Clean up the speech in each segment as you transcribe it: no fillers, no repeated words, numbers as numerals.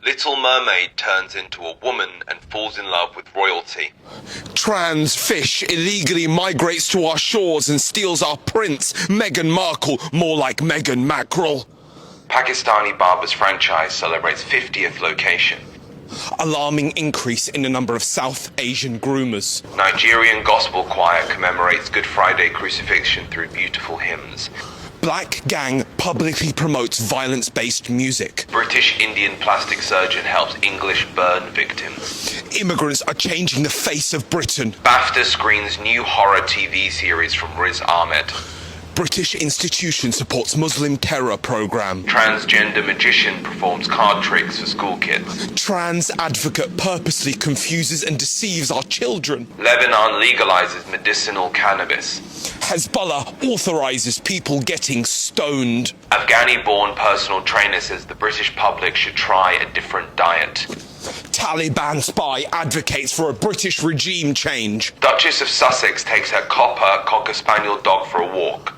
Little Mermaid turns into a woman and falls in love with royalty. Trans fish illegally migrates to our shores and steals our prince, Meghan Markle, more like Meghan Mackerel. Pakistani Barber's franchise celebrates 50th location. Alarming increase in the number of South Asian groomers. Nigerian gospel choir commemorates Good Friday crucifixion through beautiful hymns. Black gang publicly promotes violence-based music. British Indian plastic surgeon helps English burn victims. Immigrants are changing the face of Britain. BAFTA screens new horror TV series from Riz Ahmed. British institution supports Muslim terror program. Transgender magician performs card tricks for school kids. Trans advocate purposely confuses and deceives our children. Lebanon legalizes medicinal cannabis. Hezbollah authorizes people getting stoned. Afghani-born personal trainer says the British public should try a different diet. Taliban spy advocates for a British regime change. Duchess of Sussex takes her copper Cocker Spaniel dog for a walk.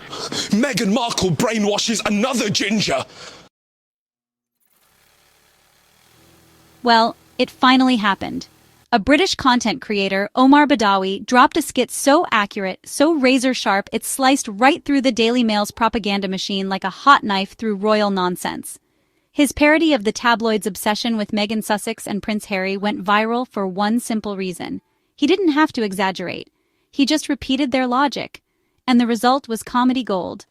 Meghan Markle brainwashes another ginger. Well, it finally happened. A British content creator, Omar Badawi, dropped a skit so accurate, so razor-sharp, it sliced right through the Daily Mail's propaganda machine like a hot knife through royal nonsense. His parody of the tabloid's obsession with Meghan Sussex and Prince Harry went viral for one simple reason. He didn't have to exaggerate. He just repeated their logic. And the result was comedy gold.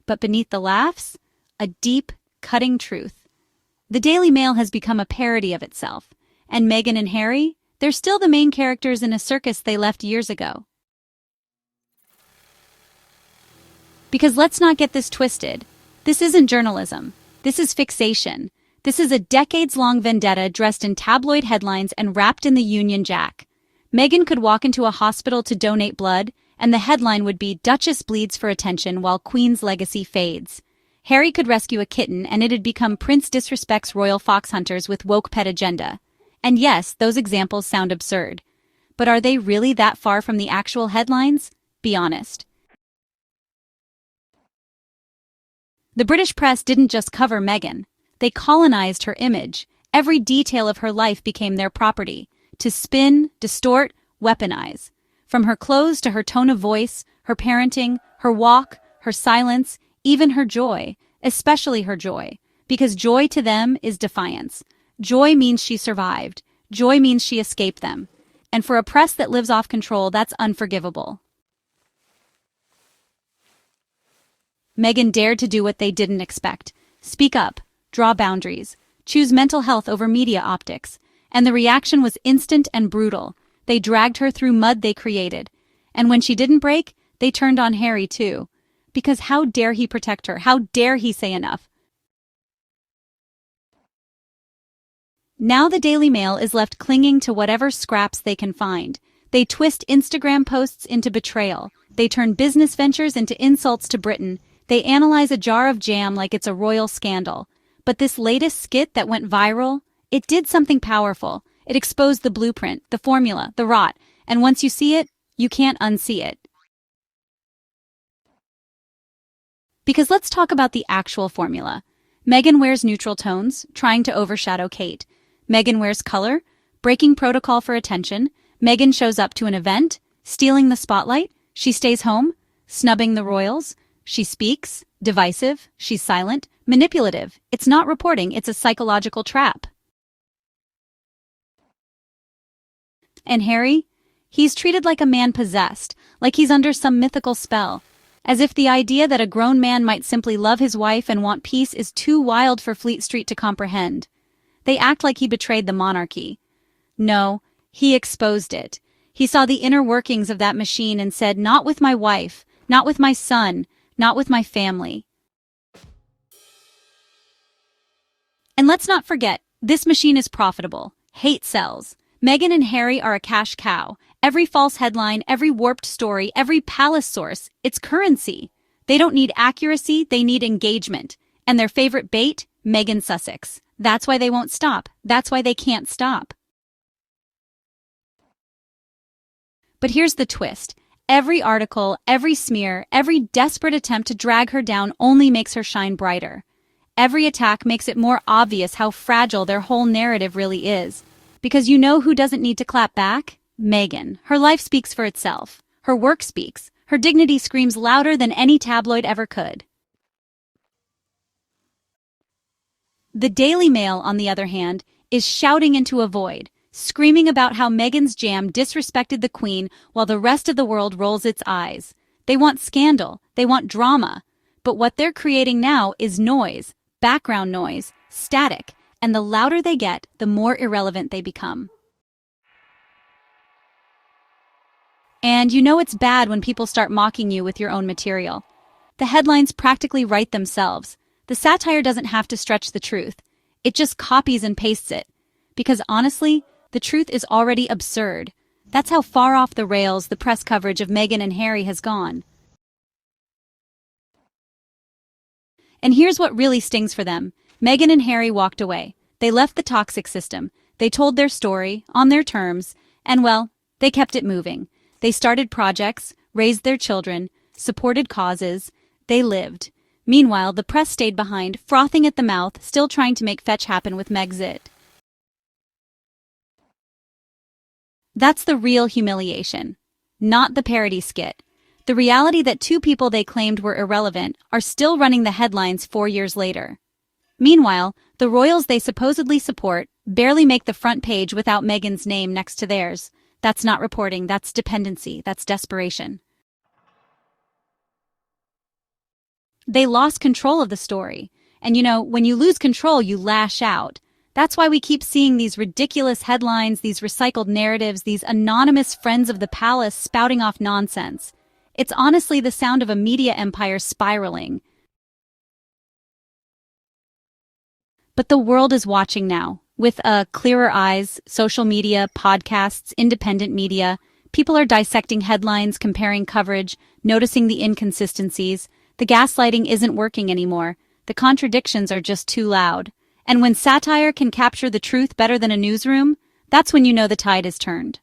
But beneath the laughs, a deep, cutting truth. The Daily Mail has become a parody of itself. And Meghan and Harry, they're still the main characters in a circus they left years ago. Because let's not get this twisted. This isn't journalism. This is fixation. This is a decades-long vendetta dressed in tabloid headlines and wrapped in the Union Jack. Meghan could walk into a hospital to donate blood, and the headline would be Duchess bleeds for attention while Queen's legacy fades. Harry could rescue a kitten, and it'd become Prince disrespects royal fox hunters with woke pet agenda. And yes, those examples sound absurd. But are they really that far from the actual headlines? Be honest. The British press didn't just cover Meghan. They colonized her image. Every detail of her life became their property. To spin, distort, weaponize. From her clothes to her tone of voice, her parenting, her walk, her silence, even her joy, especially her joy. Because joy to them is defiance. Joy means she survived. Joy means she escaped them. And for a press that lives off control, that's unforgivable. Meghan dared to do what they didn't expect. Speak up, draw boundaries, choose mental health over media optics. And the reaction was instant and brutal. They dragged her through mud they created. And when she didn't break, they turned on Harry too. Because how dare he protect her? How dare he say enough? Now the Daily Mail is left clinging to whatever scraps they can find. They twist Instagram posts into betrayal. They turn business ventures into insults to Britain. They analyze a jar of jam like it's a royal scandal. But this latest skit that went viral, it did something powerful. It exposed the blueprint, the formula, the rot, and once you see it, you can't unsee it. Because let's talk about the actual formula. Meghan wears neutral tones, trying to overshadow Kate. Meghan wears color, breaking protocol for attention. Meghan shows up to an event, stealing the spotlight. She stays home, snubbing the royals. She speaks, divisive. She's silent, manipulative. It's not reporting, it's a psychological trap. And Harry? He's treated like a man possessed, like he's under some mythical spell. As if the idea that a grown man might simply love his wife and want peace is too wild for Fleet Street to comprehend. They act like he betrayed the monarchy. No, he exposed it. He saw the inner workings of that machine and said, not with my wife, not with my son, not with my family. And let's not forget, this machine is profitable. Hate sells. Meghan and Harry are a cash cow. Every false headline, every warped story, every palace source, it's currency. They don't need accuracy, they need engagement. And their favorite bait? Meghan Sussex. That's why they won't stop. That's why they can't stop. But here's the twist. Every article, every smear, every desperate attempt to drag her down only makes her shine brighter. Every attack makes it more obvious how fragile their whole narrative really is. Because you know who doesn't need to clap back? Meghan. Her life speaks for itself. Her work speaks. Her dignity screams louder than any tabloid ever could. The Daily Mail, on the other hand, is shouting into a void, screaming about how Meghan's jam disrespected the Queen while the rest of the world rolls its eyes. They want scandal. They want drama. But what they're creating now is noise, background noise, static, and the louder they get, the more irrelevant they become. And you know it's bad when people start mocking you with your own material. The headlines practically write themselves. The satire doesn't have to stretch the truth. It just copies and pastes it. Because honestly, the truth is already absurd. That's how far off the rails the press coverage of Meghan and Harry has gone. And here's what really stings for them. Meghan and Harry walked away. They left the toxic system. They told their story, on their terms, and well, they kept it moving. They started projects, raised their children, supported causes. They lived. Meanwhile, the press stayed behind, frothing at the mouth, still trying to make fetch happen with Megxit. That's the real humiliation, not the parody skit. The reality that two people they claimed were irrelevant are still running the headlines 4 years later. Meanwhile, the royals they supposedly support barely make the front page without Meghan's name next to theirs. That's not reporting, that's dependency, that's desperation. They lost control of the story. And when you lose control, you lash out. That's why we keep seeing these ridiculous headlines, these recycled narratives, these anonymous friends of the palace spouting off nonsense. It's honestly the sound of a media empire spiraling. But the world is watching now. With clearer eyes, social media, podcasts, independent media, people are dissecting headlines, comparing coverage, noticing the inconsistencies. The gaslighting isn't working anymore. The contradictions are just too loud. And when satire can capture the truth better than a newsroom, that's when you know the tide is turned.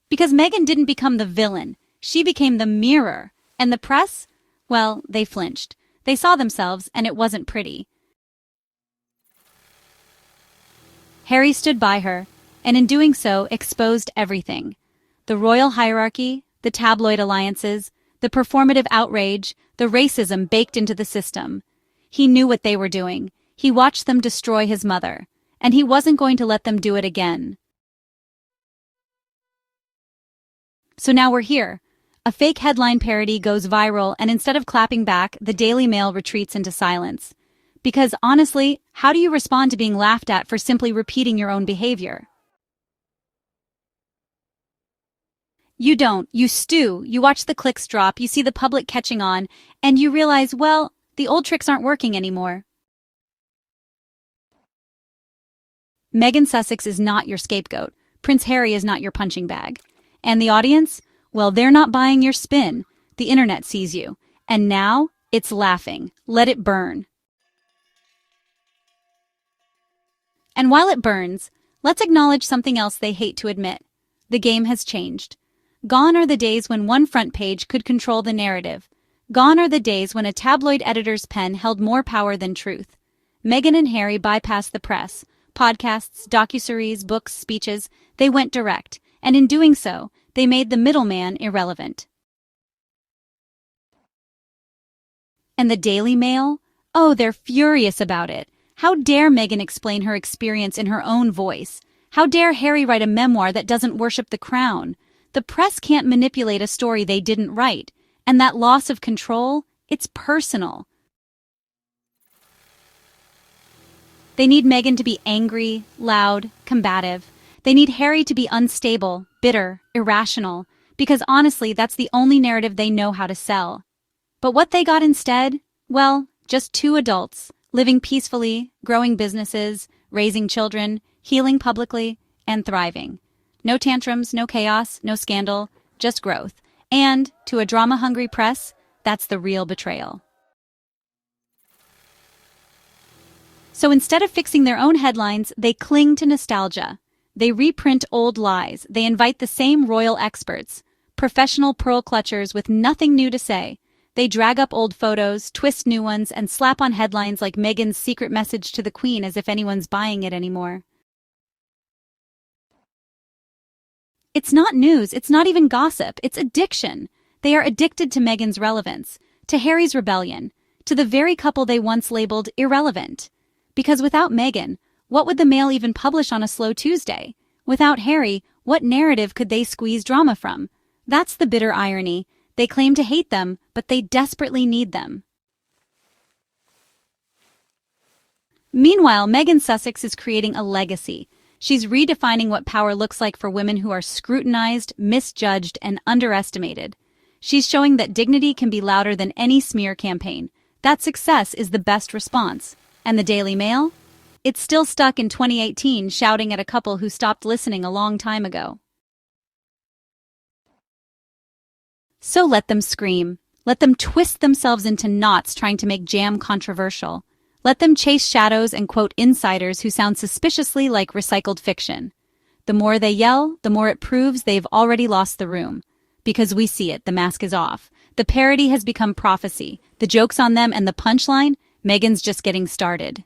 Because Meghan didn't become the villain. She became the mirror. And the press? Well, they flinched. They saw themselves, and it wasn't pretty. Harry stood by her, and in doing so, exposed everything. The royal hierarchy, the tabloid alliances, the performative outrage, the racism baked into the system. He knew what they were doing. He watched them destroy his mother, and he wasn't going to let them do it again. So now we're here. A fake headline parody goes viral, and instead of clapping back, the Daily Mail retreats into silence. Because honestly, how do you respond to being laughed at for simply repeating your own behavior? You don't. You stew. You watch the clicks drop, you see the public catching on, and you realize, well, the old tricks aren't working anymore. Meghan Sussex is not your scapegoat. Prince Harry is not your punching bag. And the audience? Well, they're not buying your spin. The internet sees you. And now, it's laughing. Let it burn. And while it burns, let's acknowledge something else they hate to admit. The game has changed. Gone are the days when one front page could control the narrative. Gone are the days when a tabloid editor's pen held more power than truth. Meghan and Harry bypassed the press. Podcasts, docuseries, books, speeches, they went direct. And in doing so, they made the middleman irrelevant. And the Daily Mail? Oh, they're furious about it. How dare Meghan explain her experience in her own voice? How dare Harry write a memoir that doesn't worship the crown? The press can't manipulate a story they didn't write. And that loss of control, it's personal. They need Meghan to be angry, loud, combative. They need Harry to be unstable, bitter, irrational, because honestly, that's the only narrative they know how to sell. But what they got instead? Well, just two adults, living peacefully, growing businesses, raising children, healing publicly, and thriving. No tantrums, no chaos, no scandal, just growth. And, to a drama-hungry press, that's the real betrayal. So instead of fixing their own headlines, they cling to nostalgia. They reprint old lies. They invite the same royal experts, professional pearl clutchers with nothing new to say. They drag up old photos, twist new ones, and slap on headlines like Meghan's secret message to the Queen as if anyone's buying it anymore. It's not news, it's not even gossip, it's addiction. They are addicted to Meghan's relevance, to Harry's rebellion, to the very couple they once labeled irrelevant. Because without Meghan, what would the Mail even publish on a slow Tuesday? Without Harry, what narrative could they squeeze drama from? That's the bitter irony. They claim to hate them, but they desperately need them. Meanwhile, Meghan Sussex is creating a legacy. She's redefining what power looks like for women who are scrutinized, misjudged, and underestimated. She's showing that dignity can be louder than any smear campaign. That success is the best response. And the Daily Mail? It's still stuck in 2018, shouting at a couple who stopped listening a long time ago. So let them scream. Let them twist themselves into knots trying to make jam controversial. Let them chase shadows and quote insiders who sound suspiciously like recycled fiction. The more they yell, the more it proves they've already lost the room. Because we see it, the mask is off. The parody has become prophecy. The joke's on them and the punchline, Meghan's just getting started.